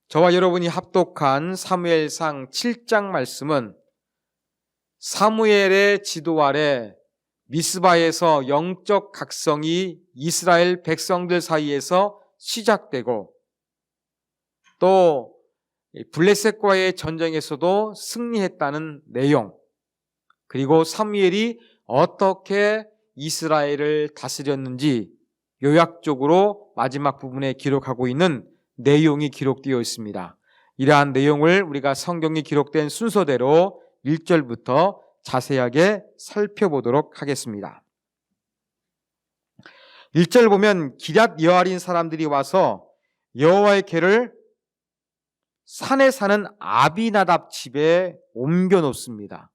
저와 여러분이 합독한 사무엘상 7장 말씀은 사무엘의 지도 아래 미스바에서 영적 각성이 이스라엘 백성들 사이에서 시작되고 또 블레셋과의 전쟁에서도 승리했다는 내용, 그리고 사무엘이 어떻게 이스라엘을 다스렸는지 요약적으로 마지막 부분에 기록하고 있는 내용이 기록되어 있습니다. 이러한 내용을 우리가 성경이 기록된 순서대로 1절부터 자세하게 살펴보도록 하겠습니다. 1절 보면 기럇 여아린 사람들이 와서 여호와의 궤를 산에 사는 아비나답 집에 옮겨 놓습니다.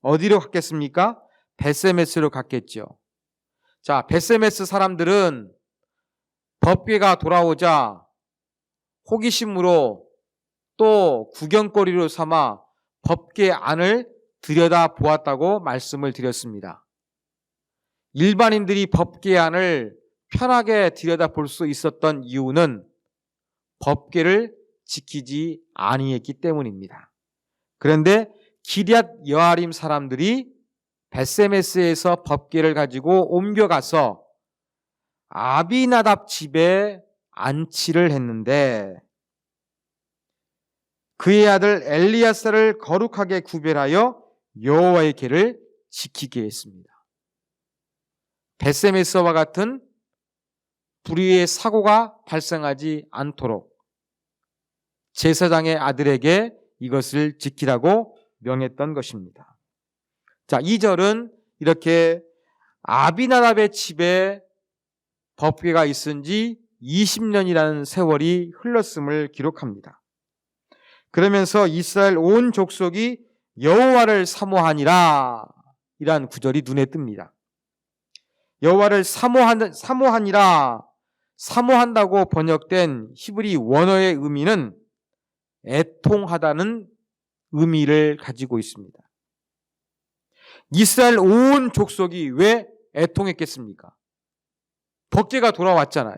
어디로 갔겠습니까? 벳세메스로 갔겠죠. 자, 벳세메스 사람들은 법궤가 돌아오자 호기심으로 또 구경거리로 삼아 법궤 안을 들여다 보았다고 말씀을 드렸습니다. 일반인들이 법궤 안을 편하게 들여다 볼 수 있었던 이유는 법궤를 지키지 아니했기 때문입니다. 그런데 기럇 여아림 사람들이 벳세메스에서 법궤를 가지고 옮겨가서 아비나답 집에 안치를 했는데 그의 아들 엘리야사를 거룩하게 구별하여 여호와의 궤를 지키게 했습니다. 벳세메스와 같은 불의의 사고가 발생하지 않도록 제사장의 아들에게 이것을 지키라고 명했던 것입니다. 자, 2절은 이렇게 아비나답의 집에 법궤가 있은 지 20년이라는 세월이 흘렀음을 기록합니다. 그러면서 이스라엘 온 족속이 여호와를 사모하니라, 이란 구절이 눈에 뜹니다. 여호와를 사모하니라, 사모한다고 번역된 히브리 원어의 의미는 애통하다는 의미를 가지고 있습니다. 이스라엘 온 족속이 왜 애통했겠습니까? 법궤가 돌아왔잖아요.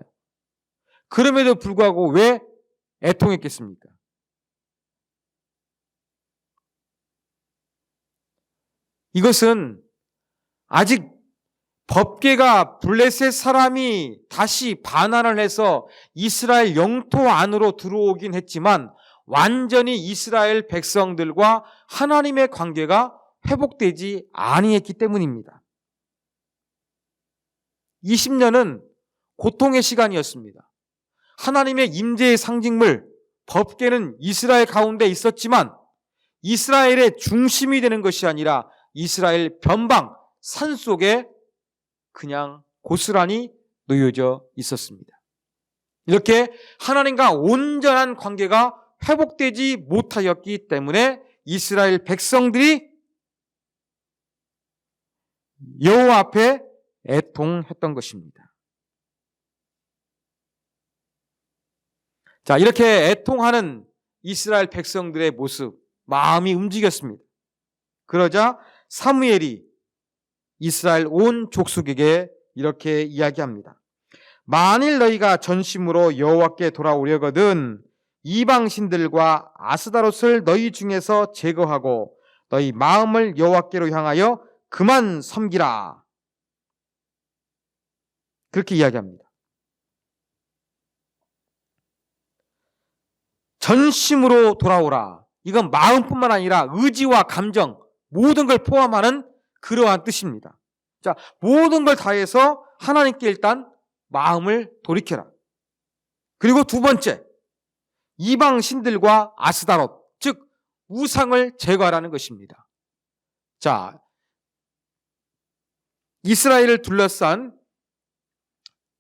그럼에도 불구하고 왜 애통했겠습니까? 이것은 아직 법궤가 블레셋 사람이 다시 반환을 해서 이스라엘 영토 안으로 들어오긴 했지만 완전히 이스라엘 백성들과 하나님의 관계가 회복되지 아니했기 때문입니다. 20년은 고통의 시간이었습니다. 하나님의 임재의 상징물 법궤는 이스라엘 가운데 있었지만 이스라엘의 중심이 되는 것이 아니라 이스라엘 변방 산속에 그냥 고스란히 놓여져 있었습니다. 이렇게 하나님과 온전한 관계가 회복되지 못하였기 때문에 이스라엘 백성들이 여호와 앞에 애통했던 것입니다. 자, 이렇게 애통하는 이스라엘 백성들의 모습, 마음이 움직였습니다. 그러자 사무엘이 이스라엘 온 족속에게 이렇게 이야기합니다. 만일 너희가 전심으로 여호와께 돌아오려거든 이방 신들과 아스다롯을 너희 중에서 제거하고 너희 마음을 여호와께로 향하여 그만 섬기라. 그렇게 이야기합니다. 전심으로 돌아오라. 이건 마음뿐만 아니라 의지와 감정, 모든 걸 포함하는 그러한 뜻입니다. 자, 모든 걸 다해서 하나님께 일단 마음을 돌이켜라. 그리고 두 번째, 이방 신들과 아스다롯, 즉 우상을 제거하라는 것입니다. 자, 이스라엘을 둘러싼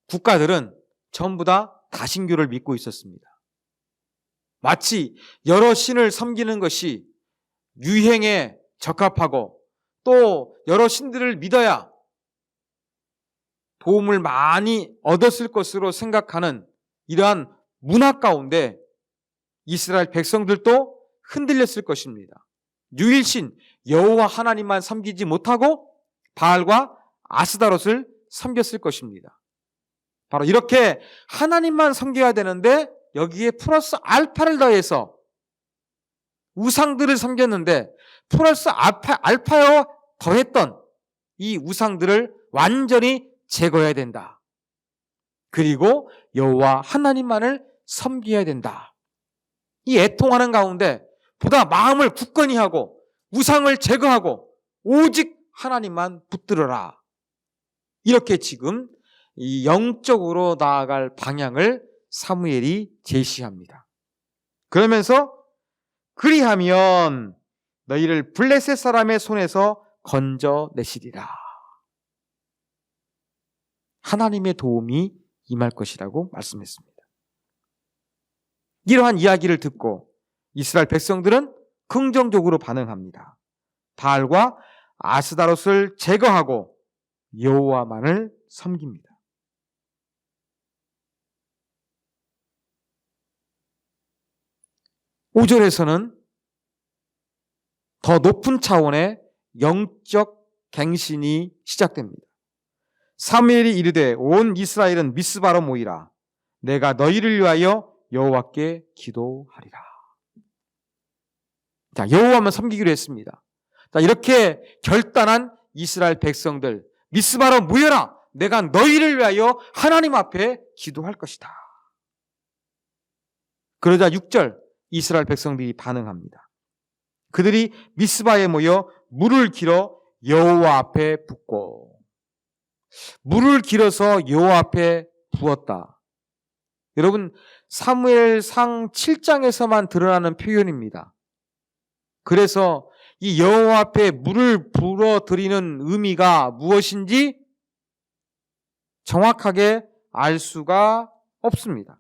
국가들은 전부 다 다신교를 믿고 있었습니다. 마치 여러 신을 섬기는 것이 유행에 적합하고 또 여러 신들을 믿어야 도움을 많이 얻었을 것으로 생각하는 이러한 문화 가운데 이스라엘 백성들도 흔들렸을 것입니다. 유일신 여호와 하나님만 섬기지 못하고 바알과 아스다롯을 섬겼을 것입니다. 바로 이렇게 하나님만 섬겨야 되는데 여기에 플러스 알파를 더해서 우상들을 섬겼는데 플러스 알파에 더했던 이 우상들을 완전히 제거해야 된다. 그리고 여호와 하나님만을 섬겨야 된다. 이 애통하는 가운데 보다 마음을 굳건히 하고 우상을 제거하고 오직 하나님만 붙들어라. 이렇게 지금 이 영적으로 나아갈 방향을 사무엘이 제시합니다. 그러면서 그리하면 너희를 블레셋 사람의 손에서 건져내시리라. 하나님의 도움이 임할 것이라고 말씀했습니다. 이러한 이야기를 듣고 이스라엘 백성들은 긍정적으로 반응합니다. 바알과 아스다롯을 제거하고 여호와만을 섬깁니다. 오절에서는 더 높은 차원의 영적 갱신이 시작됩니다. 사무엘이 이르되 온 이스라엘은 미스바로 모이라. 내가 너희를 위하여 여호와께 기도하리라. 자, 여호와만 섬기기로 했습니다. 자, 이렇게 결단한 이스라엘 백성들, 미스바로 모여라. 내가 너희를 위하여 하나님 앞에 기도할 것이다. 그러자 6절 이스라엘 백성들이 반응합니다. 그들이 미스바에 모여 물을 길어 여호와 앞에 붓고, 물을 길어서 여호와 앞에 부었다. 여러분, 사무엘상 7장에서만 드러나는 표현입니다. 그래서 이 여호와 앞에 물을 불어들이는 의미가 무엇인지 정확하게 알 수가 없습니다.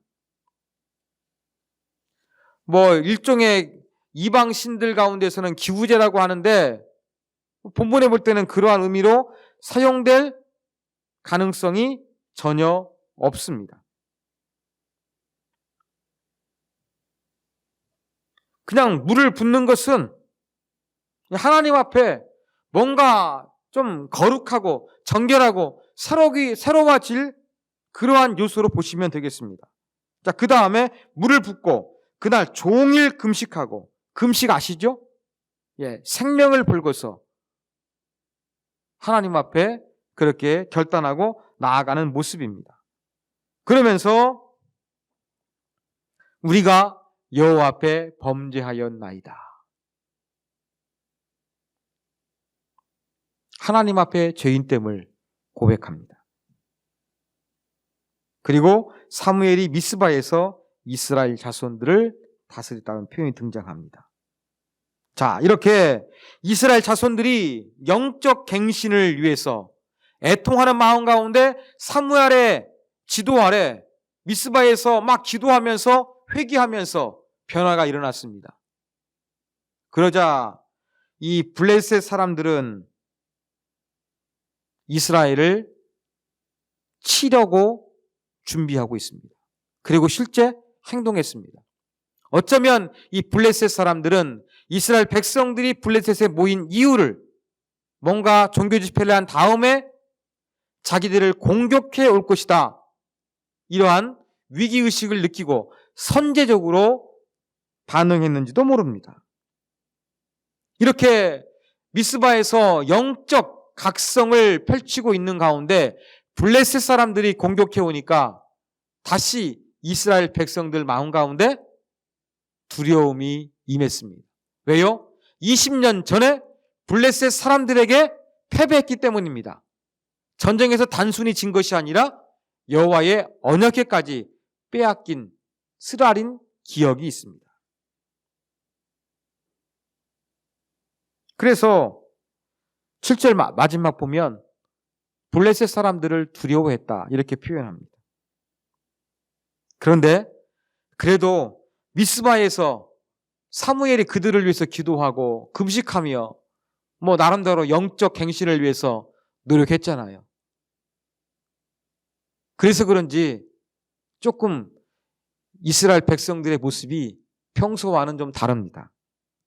일종의 이방 신들 가운데서는 기우제라고 하는데 본문에 볼 때는 그러한 의미로 사용될 가능성이 전혀 없습니다. 그냥 물을 붓는 것은 하나님 앞에 뭔가 좀 거룩하고 정결하고 새로워질 그러한 요소로 보시면 되겠습니다. 자, 그 다음에 물을 붓고 그날 종일 금식하고, 금식 아시죠? 생명을 걸고서 하나님 앞에 그렇게 결단하고 나아가는 모습입니다. 그러면서 우리가 여호와 앞에 범죄하였나이다. 하나님 앞에 죄인됨을 고백합니다. 그리고 사무엘이 미스바에서 이스라엘 자손들을 다스렸다는 표현이 등장합니다. 자, 이렇게 이스라엘 자손들이 영적 갱신을 위해서 애통하는 마음 가운데 사무엘의 지도 아래 미스바에서 막 기도하면서 회개하면서 변화가 일어났습니다. 그러자 이 블레셋 사람들은 이스라엘을 치려고 준비하고 있습니다. 그리고 실제 행동했습니다. 어쩌면 이 블레셋 사람들은 이스라엘 백성들이 블레셋에 모인 이유를 뭔가 종교 집회를 한 다음에 자기들을 공격해 올 것이다. 이러한 위기의식을 느끼고 선제적으로 반응했는지도 모릅니다. 이렇게 미스바에서 영적 각성을 펼치고 있는 가운데 블레셋 사람들이 공격해 오니까 다시 이스라엘 백성들 마음 가운데 두려움이 임했습니다. 왜요? 20년 전에 블레셋 사람들에게 패배했기 때문입니다. 전쟁에서 단순히 진 것이 아니라 여호와의 언약궤까지 빼앗긴 쓰라린 기억이 있습니다. 그래서 7절 마지막 보면 블레셋 사람들을 두려워했다 이렇게 표현합니다. 그런데 그래도 미스바에서 사무엘이 그들을 위해서 기도하고 금식하며 나름대로 영적 갱신을 위해서 노력했잖아요. 그래서 그런지 조금 이스라엘 백성들의 모습이 평소와는 좀 다릅니다.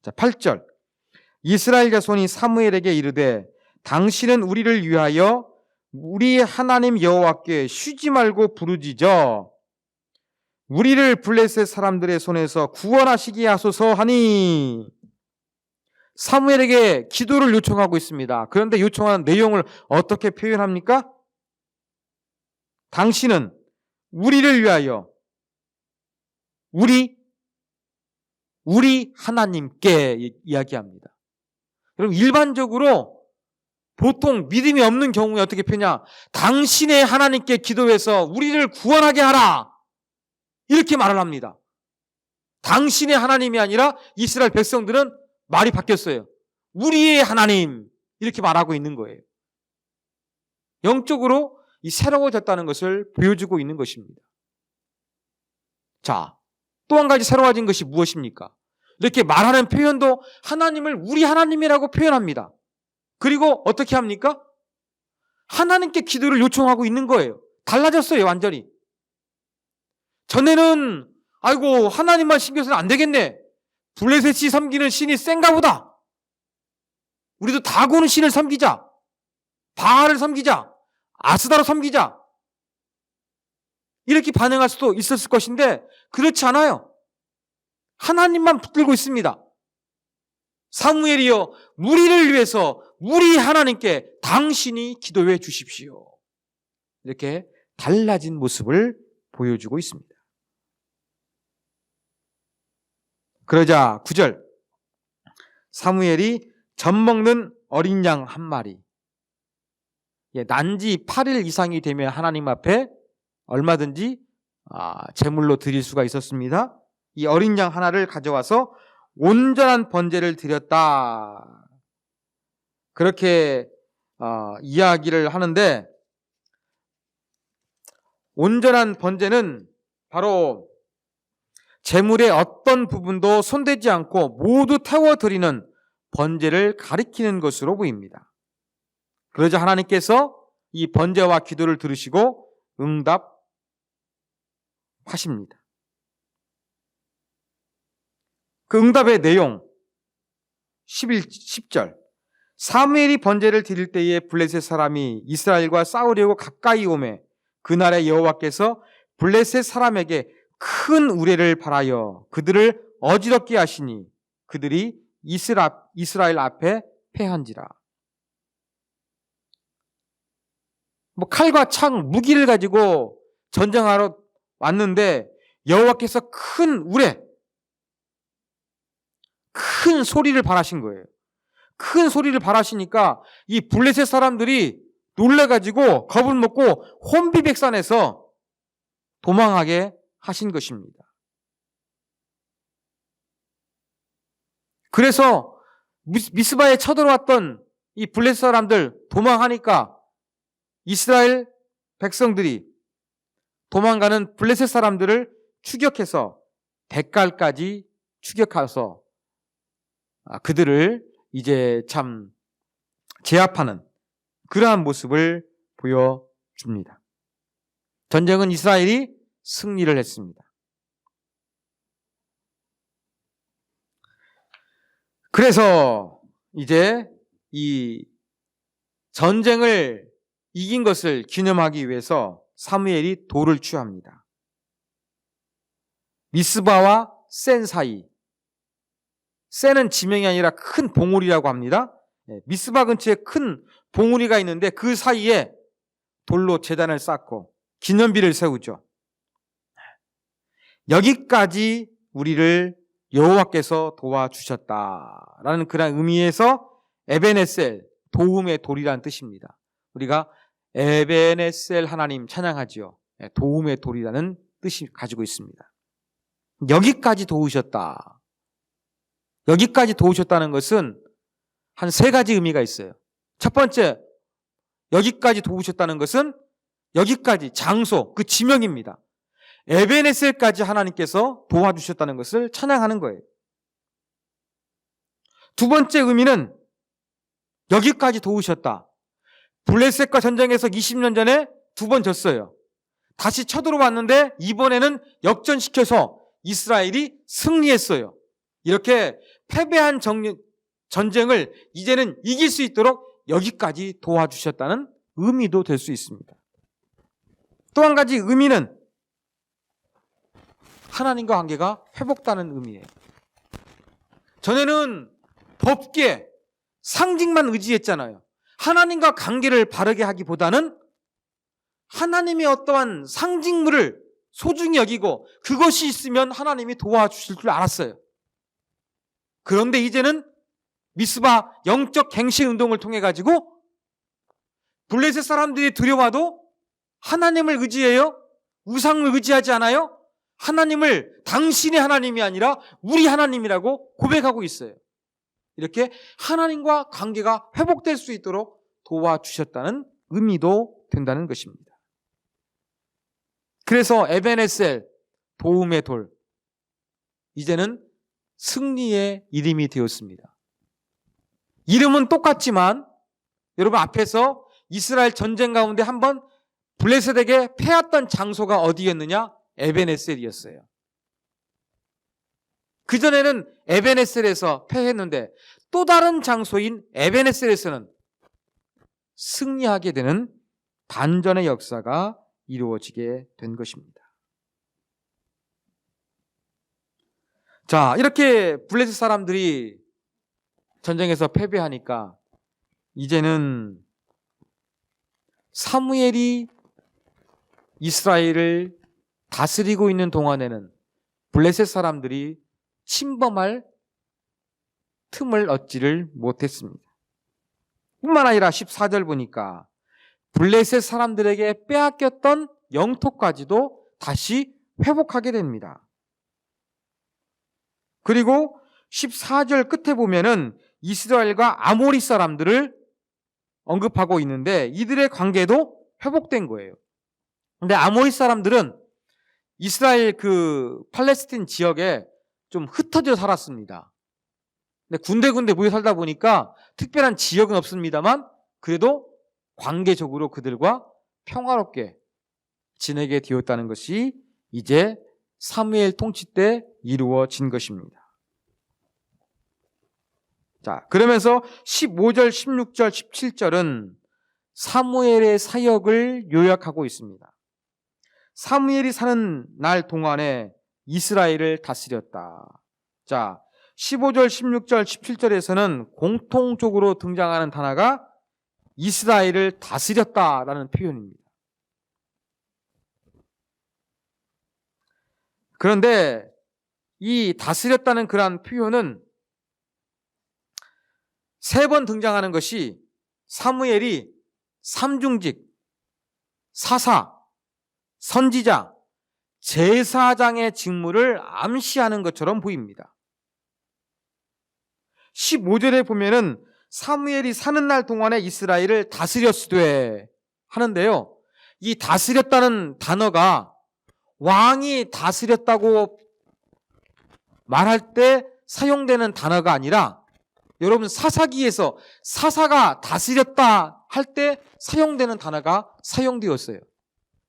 자, 8절. 이스라엘 자손이 사무엘에게 이르되 당신은 우리를 위하여 우리 하나님 여호와께 쉬지 말고 부르짖어 우리를 블레셋 사람들의 손에서 구원하시게 하소서 하니 사무엘에게 기도를 요청하고 있습니다. 그런데 요청하는 내용을 어떻게 표현합니까? 당신은 우리를 위하여 우리 하나님께 이야기합니다. 여러분, 일반적으로 보통 믿음이 없는 경우에 어떻게 표냐? 당신의 하나님께 기도해서 우리를 구원하게 하라, 이렇게 말을 합니다. 당신의 하나님이 아니라 이스라엘 백성들은 말이 바뀌었어요. 우리의 하나님, 이렇게 말하고 있는 거예요. 영적으로 이 새로워졌다는 것을 보여주고 있는 것입니다. 자, 또 한 가지 새로워진 것이 무엇입니까? 이렇게 말하는 표현도 하나님을 우리 하나님이라고 표현합니다. 그리고 어떻게 합니까? 하나님께 기도를 요청하고 있는 거예요. 달라졌어요, 완전히. 전에는 아이고 하나님만 신경 쓰면 안 되겠네, 블레셋이 섬기는 신이 센가 보다, 우리도 다고는 신을 섬기자, 바알을 섬기자, 아스다로 섬기자, 이렇게 반응할 수도 있었을 것인데 그렇지 않아요. 하나님만 붙들고 있습니다. 사무엘이여, 우리를 위해서 우리 하나님께 당신이 기도해 주십시오, 이렇게 달라진 모습을 보여주고 있습니다. 그러자 9절, 사무엘이 젖 먹는 어린 양 한 마리, 난지 8일 이상이 되면 하나님 앞에 얼마든지 제물로 드릴 수가 있었습니다. 이 어린 양 하나를 가져와서 온전한 번제를 드렸다, 그렇게 이야기를 하는데, 온전한 번제는 바로 제물의 어떤 부분도 손대지 않고 모두 태워드리는 번제를 가리키는 것으로 보입니다. 그러자 하나님께서 이 번제와 기도를 들으시고 응답하십니다. 그 응답의 내용 10절, 사무엘이 번제를 드릴 때에 블레셋 사람이 이스라엘과 싸우려고 가까이 오매 그날에 여호와께서 블레셋 사람에게 큰 우레를 발하여 그들을 어지럽게 하시니 그들이 이스라엘 앞에 패한지라. 칼과 창, 무기를 가지고 전쟁하러 왔는데 여호와께서 큰 우레, 큰 소리를 발하신 거예요. 큰 소리를 발하시니까 이 블레셋 사람들이 놀래가지고 겁을 먹고 혼비백산해서 도망하게 하신 것입니다. 그래서 미스바에 쳐들어왔던 이 블레셋 사람들 도망하니까 이스라엘 백성들이 도망가는 블레셋 사람들을 추격해서 백갈까지 추격해서 그들을 이제 참 제압하는 그러한 모습을 보여줍니다. 전쟁은 이스라엘이 승리를 했습니다. 그래서 이제 이 전쟁을 이긴 것을 기념하기 위해서 사무엘이 돌을 취합니다. 미스바와 센 사이, 센은 지명이 아니라 큰 봉우리라고 합니다. 미스바 근처에 큰 봉우리가 있는데 그 사이에 돌로 제단을 쌓고 기념비를 세우죠. 여기까지 우리를 여호와께서 도와주셨다라는 그런 의미에서 에베네셀, 도움의 돌이라는 뜻입니다. 우리가 에베네셀 하나님 찬양하지요. 도움의 돌이라는 뜻이 가지고 있습니다. 여기까지 도우셨다. 여기까지 도우셨다는 것은 한 3가지 의미가 있어요. 첫 번째, 여기까지 도우셨다는 것은 여기까지 장소, 그 지명입니다. 에베네셀까지 하나님께서 도와주셨다는 것을 찬양하는 거예요. 두 번째 의미는 여기까지 도우셨다. 블레셋과 전쟁에서 20년 전에 2번 졌어요. 다시 쳐들어왔는데 이번에는 역전시켜서 이스라엘이 승리했어요. 이렇게 패배한 전쟁을 이제는 이길 수 있도록 여기까지 도와주셨다는 의미도 될 수 있습니다. 또 한 가지 의미는 하나님과 관계가 회복되는 의미예요. 전에는 법계, 상징만 의지했잖아요. 하나님과 관계를 바르게 하기보다는 하나님의 어떠한 상징물을 소중히 여기고 그것이 있으면 하나님이 도와주실 줄 알았어요. 그런데 이제는 미스바 영적 갱신 운동을 통해 가지고 블레셋 사람들이 두려워도 하나님을 의지해요. 우상을 의지하지 않아요. 하나님을 당신의 하나님이 아니라 우리 하나님이라고 고백하고 있어요. 이렇게 하나님과 관계가 회복될 수 있도록 도와주셨다는 의미도 된다는 것입니다. 그래서 에벤에셀, 도움의 돌, 이제는 승리의 이름이 되었습니다. 이름은 똑같지만 여러분 앞에서 이스라엘 전쟁 가운데 한번 블레셋에게 패했던 장소가 어디였느냐? 에벤에셀이었어요. 그전에는 에벤에셀에서 패했는데 또 다른 장소인 에벤에셀에서는 승리하게 되는 반전의 역사가 이루어지게 된 것입니다. 자, 이렇게 블레셋 사람들이 전쟁에서 패배하니까 이제는 사무엘이 이스라엘을 다스리고 있는 동안에는 블레셋 사람들이 침범할 틈을 얻지를 못했습니다. 뿐만 아니라 14절 보니까 블레셋 사람들에게 빼앗겼던 영토까지도 다시 회복하게 됩니다. 그리고 14절 끝에 보면은 이스라엘과 아모리 사람들을 언급하고 있는데 이들의 관계도 회복된 거예요. 근데 아모리 사람들은 이스라엘 그 팔레스틴 지역에 좀 흩어져 살았습니다. 근데 군데군데 모여 살다 보니까 특별한 지역은 없습니다만 그래도 관계적으로 그들과 평화롭게 지내게 되었다는 것이 이제 사무엘 통치 때 이루어진 것입니다. 자, 그러면서 15절, 16절, 17절은 사무엘의 사역을 요약하고 있습니다. 사무엘이 사는 날 동안에 이스라엘을 다스렸다. 자, 15절, 16절, 17절에서는 공통적으로 등장하는 단어가 이스라엘을 다스렸다라는 표현입니다. 그런데 이 다스렸다는 그러한 표현은 3번 등장하는 것이 사무엘이 삼중직, 사사, 선지자, 제사장의 직무를 암시하는 것처럼 보입니다. 15절에 보면은 사무엘이 사는 날 동안에 이스라엘을 다스렸으되 하는데요. 이 다스렸다는 단어가 왕이 다스렸다고 말할 때 사용되는 단어가 아니라 여러분 사사기에서 사사가 다스렸다 할 때 사용되는 단어가 사용되었어요.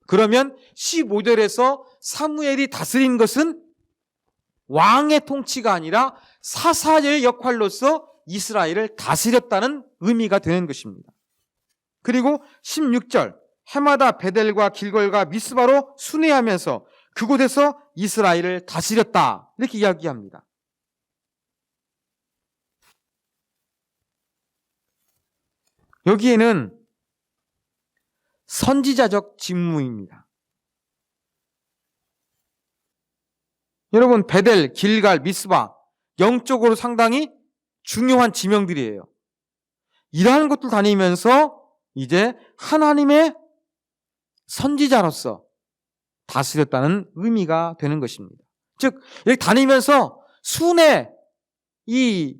그러면 15절에서 사무엘이 다스린 것은 왕의 통치가 아니라 사사의 역할로서 이스라엘을 다스렸다는 의미가 되는 것입니다. 그리고 16절 해마다 베델과 길골과 미스바로 순회하면서 그곳에서 이스라엘을 다스렸다 이렇게 이야기합니다. 여기에는 선지자적 직무입니다. 여러분 베델, 길갈, 미스바 영적으로 상당히 중요한 지명들이에요. 이러한 것들 다니면서 이제 하나님의 선지자로서 다스렸다는 의미가 되는 것입니다. 즉 여기 다니면서 순회 이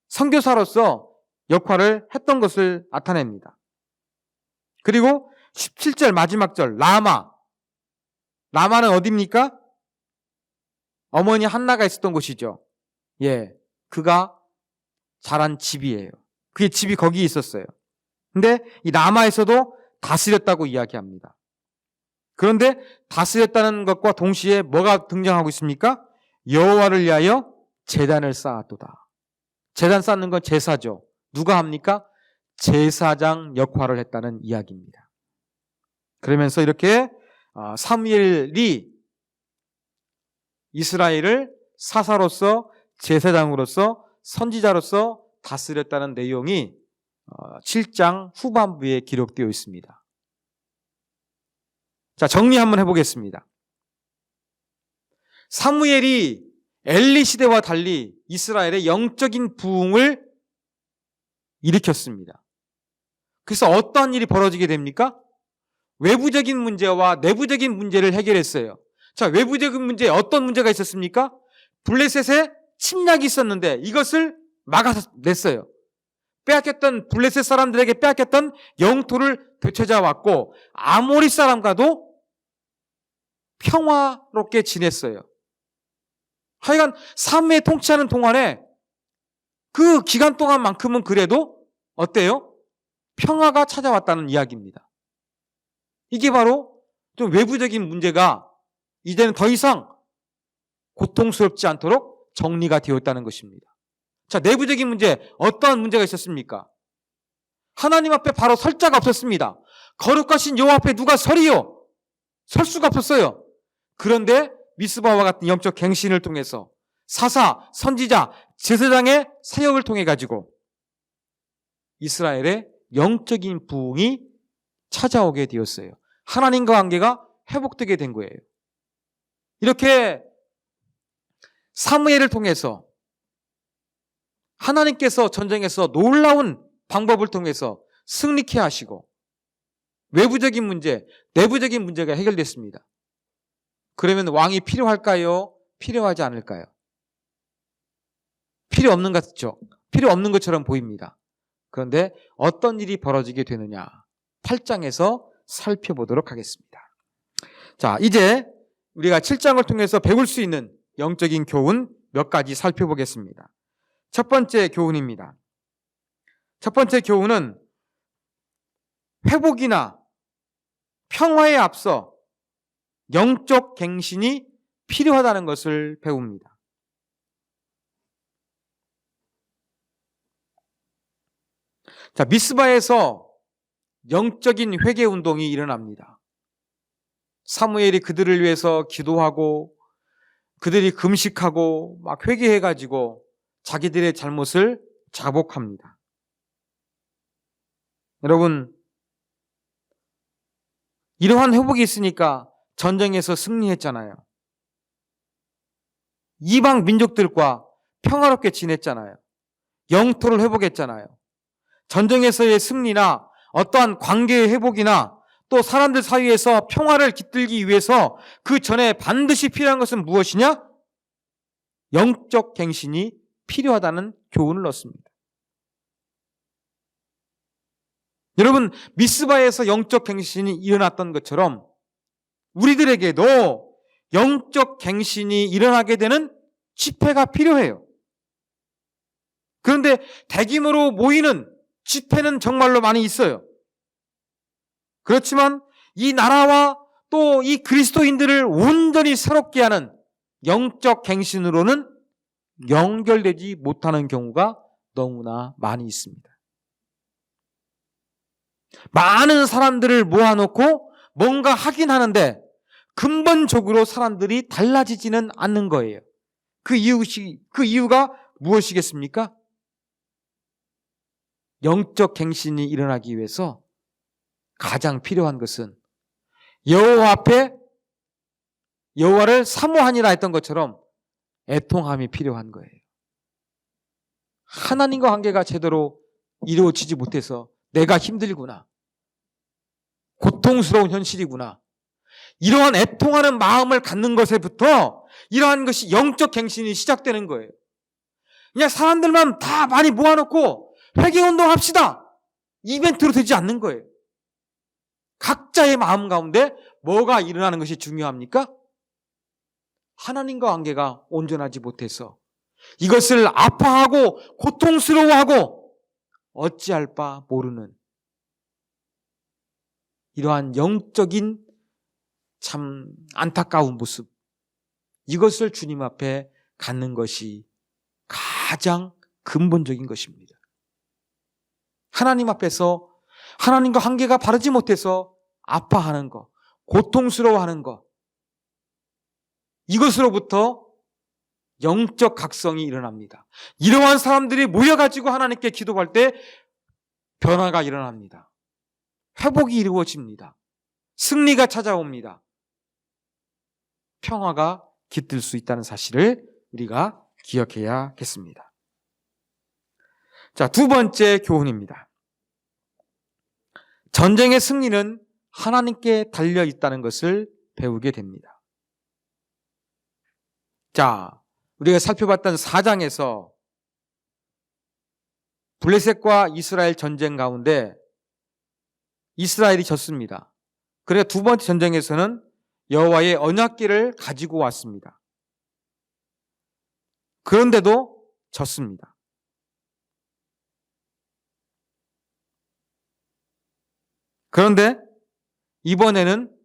선교사로서 역할을 했던 것을 나타냅니다. 그리고 17절 마지막 절 라마는 어디입니까? 어머니 한나가 있었던 곳이죠. 예, 그가 자란 집이에요. 그의 집이 거기 있었어요. 근데 이 라마에서도 다스렸다고 이야기합니다. 그런데 다스렸다는 것과 동시에 뭐가 등장하고 있습니까? 여호와를 위하여 제단을 쌓았도다. 제단 쌓는 건 제사죠. 누가 합니까? 제사장 역할을 했다는 이야기입니다. 그러면서 이렇게 사무엘이 이스라엘을 사사로서, 제사장으로서, 선지자로서 다스렸다는 내용이 7장 후반부에 기록되어 있습니다. 자, 정리 한번 해보겠습니다. 사무엘이 엘리 시대와 달리 이스라엘의 영적인 부흥을 일으켰습니다. 그래서 어떠한 일이 벌어지게 됩니까? 외부적인 문제와 내부적인 문제를 해결했어요. 자, 외부적인 문제, 어떤 문제가 있었습니까? 블레셋에 침략이 있었는데 이것을 막아냈어요. 빼앗겼던, 블레셋 사람들에게 빼앗겼던 영토를 되찾아왔고, 아모리 사람과도 평화롭게 지냈어요. 하여간 사무엘 통치하는 동안에 그 기간 동안만큼은 그래도 어때요? 평화가 찾아왔다는 이야기입니다. 이게 바로 좀 외부적인 문제가 이제는 더 이상 고통스럽지 않도록 정리가 되었다는 것입니다. 자, 내부적인 문제, 어떠한 문제가 있었습니까? 하나님 앞에 바로 설 자가 없었습니다. 거룩하신 여호와 앞에 누가 서리요? 설 수가 없었어요. 그런데 미스바와 같은 영적 갱신을 통해서 사사, 선지자, 제사장의 사역을 통해 가지고 이스라엘의 영적인 부흥이 찾아오게 되었어요. 하나님과 관계가 회복되게 된 거예요. 이렇게 사무엘을 통해서 하나님께서 전쟁에서 놀라운 방법을 통해서 승리케 하시고 외부적인 문제, 내부적인 문제가 해결됐습니다. 그러면 왕이 필요할까요? 필요하지 않을까요? 필요 없는 것 같죠? 필요 없는 것처럼 보입니다. 그런데 어떤 일이 벌어지게 되느냐? 8장에서 살펴보도록 하겠습니다. 자, 이제 우리가 7장을 통해서 배울 수 있는 영적인 교훈 몇 가지 살펴보겠습니다. 첫 번째 교훈입니다. 첫 번째 교훈은 회복이나 평화에 앞서 영적 갱신이 필요하다는 것을 배웁니다. 자, 미스바에서 영적인 회개 운동이 일어납니다. 사무엘이 그들을 위해서 기도하고 그들이 금식하고 막 회개해가지고 자기들의 잘못을 자복합니다. 여러분, 이러한 회복이 있으니까 전쟁에서 승리했잖아요. 이방 민족들과 평화롭게 지냈잖아요. 영토를 회복했잖아요. 전쟁에서의 승리나 어떠한 관계의 회복이나 또 사람들 사이에서 평화를 깃들기 위해서 그 전에 반드시 필요한 것은 무엇이냐? 영적 갱신이 필요하다는 교훈을 얻습니다. 여러분, 미스바에서 영적 갱신이 일어났던 것처럼 우리들에게도 영적 갱신이 일어나게 되는 집회가 필요해요. 그런데 대규모로 모이는 집회는 정말로 많이 있어요. 그렇지만 이 나라와 또 이 그리스도인들을 온전히 새롭게 하는 영적 갱신으로는 연결되지 못하는 경우가 너무나 많이 있습니다. 많은 사람들을 모아놓고 뭔가 하긴 하는데 근본적으로 사람들이 달라지지는 않는 거예요. 그 이유가 무엇이겠습니까? 영적 갱신이 일어나기 위해서 가장 필요한 것은 여호와 앞에 여호와를 사모하니라 했던 것처럼 애통함이 필요한 거예요. 하나님과 관계가 제대로 이루어지지 못해서 내가 힘들구나, 고통스러운 현실이구나, 이러한 애통하는 마음을 갖는 것에부터 이러한 것이 영적 갱신이 시작되는 거예요. 그냥 사람들만 다 많이 모아놓고 회개운동 합시다, 이벤트로 되지 않는 거예요. 각자의 마음 가운데 뭐가 일어나는 것이 중요합니까? 하나님과 관계가 온전하지 못해서 이것을 아파하고 고통스러워하고 어찌할 바 모르는 이러한 영적인 참 안타까운 모습, 이것을 주님 앞에 갖는 것이 가장 근본적인 것입니다. 하나님 앞에서 하나님과 관계가 바르지 못해서 아파하는 것, 고통스러워하는 것, 이것으로부터 영적 각성이 일어납니다. 이러한 사람들이 모여가지고 하나님께 기도할 때 변화가 일어납니다. 회복이 이루어집니다. 승리가 찾아옵니다. 평화가 깃들 수 있다는 사실을 우리가 기억해야겠습니다. 자, 두 번째 교훈입니다. 전쟁의 승리는 하나님께 달려 있다는 것을 배우게 됩니다. 자, 우리가 살펴봤던 4장에서 블레셋과 이스라엘 전쟁 가운데 이스라엘이 졌습니다. 그래 두 번째 전쟁에서는 여호와의 언약궤를 가지고 왔습니다. 그런데도 졌습니다. 그런데 이번에는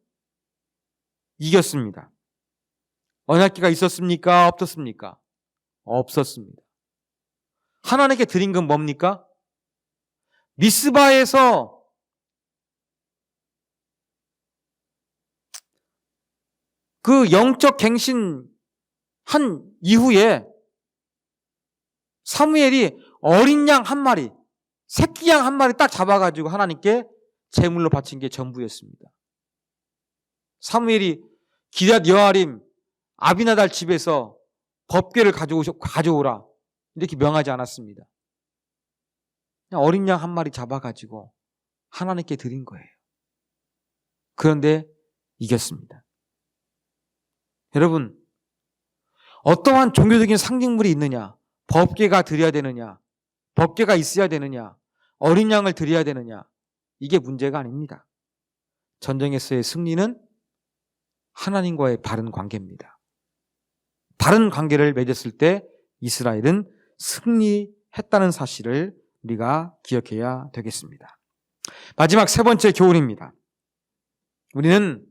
이겼습니다. 언약궤가 있었습니까? 없었습니까? 없었습니다. 하나님께 드린 건 뭡니까? 미스바에서 그 영적 갱신 한 이후에 사무엘이 어린 양 한 마리, 새끼 양 한 마리 딱 잡아가지고 하나님께 제물로 바친 게 전부였습니다. 사무엘이 기럇 여아림 아비나달 집에서 법궤를 가져오라 이렇게 명하지 않았습니다. 그냥 어린 양 한 마리 잡아가지고 하나님께 드린 거예요. 그런데 이겼습니다. 여러분, 어떠한 종교적인 상징물이 있느냐, 법궤가 드려야 되느냐, 법궤가 있어야 되느냐, 어린 양을 드려야 되느냐, 이게 문제가 아닙니다. 전쟁에서의 승리는 하나님과의 바른 관계입니다. 바른 관계를 맺었을 때 이스라엘은 승리했다는 사실을 우리가 기억해야 되겠습니다. 마지막 세 번째 교훈입니다. 우리는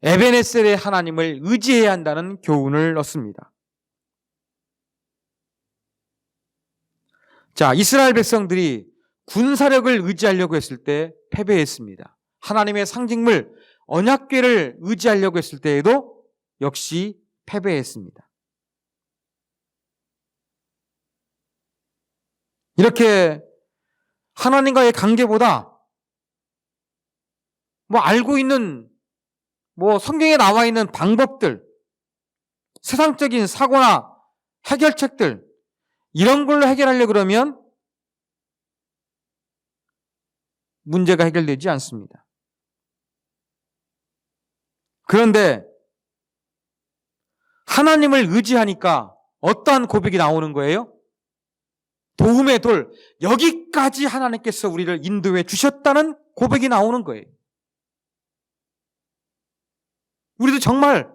에베네셀의 하나님을 의지해야 한다는 교훈을 얻습니다. 자, 이스라엘 백성들이 군사력을 의지하려고 했을 때 패배했습니다. 하나님의 상징물 언약궤를 의지하려고 했을 때에도 역시 패배했습니다. 이렇게 하나님과의 관계보다 알고 있는 성경에 나와 있는 방법들, 세상적인 사고나 해결책들 이런 걸로 해결하려고 그러면 문제가 해결되지 않습니다. 그런데 하나님을 의지하니까 어떠한 고백이 나오는 거예요? 도움의 돌, 여기까지 하나님께서 우리를 인도해 주셨다는 고백이 나오는 거예요. 우리도 정말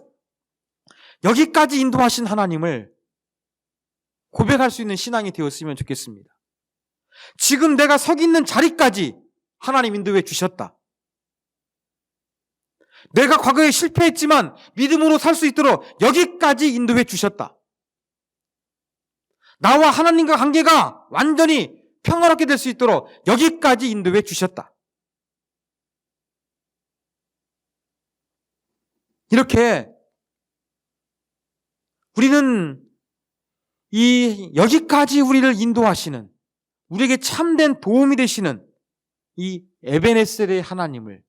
여기까지 인도하신 하나님을 고백할 수 있는 신앙이 되었으면 좋겠습니다. 지금 내가 서 있는 자리까지 하나님 인도해 주셨다. 내가 과거에 실패했지만 믿음으로 살 수 있도록 여기까지 인도해 주셨다. 나와 하나님과 관계가 완전히 평화롭게 될 수 있도록 여기까지 인도해 주셨다. 이렇게 우리는 여기까지 우리를 인도하시는, 우리에게 참된 도움이 되시는 이 에베네셀의 하나님을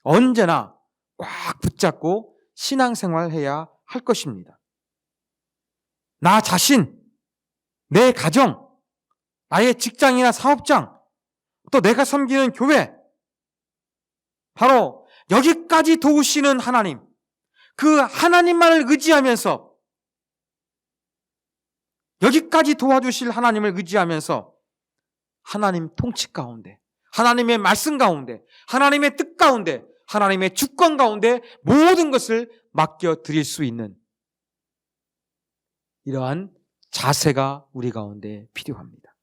언제나 꽉 붙잡고 신앙생활해야 할 것입니다. 나 자신, 내 가정, 나의 직장이나 사업장, 또 내가 섬기는 교회, 바로 여기까지 도우시는 하나님, 그 하나님만을 의지하면서, 여기까지 도와주실 하나님을 의지하면서 하나님 통치 가운데, 하나님의 말씀 가운데, 하나님의 뜻 가운데, 하나님의 주권 가운데 모든 것을 맡겨드릴 수 있는 이러한 자세가 우리 가운데 필요합니다.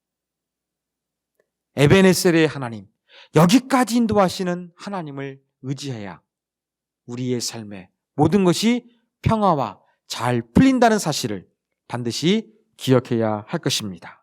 에베네셀의 하나님, 여기까지 인도하시는 하나님을 의지해야 우리의 삶에 모든 것이 평화와 잘 풀린다는 사실을 반드시 기억해야 할 것입니다.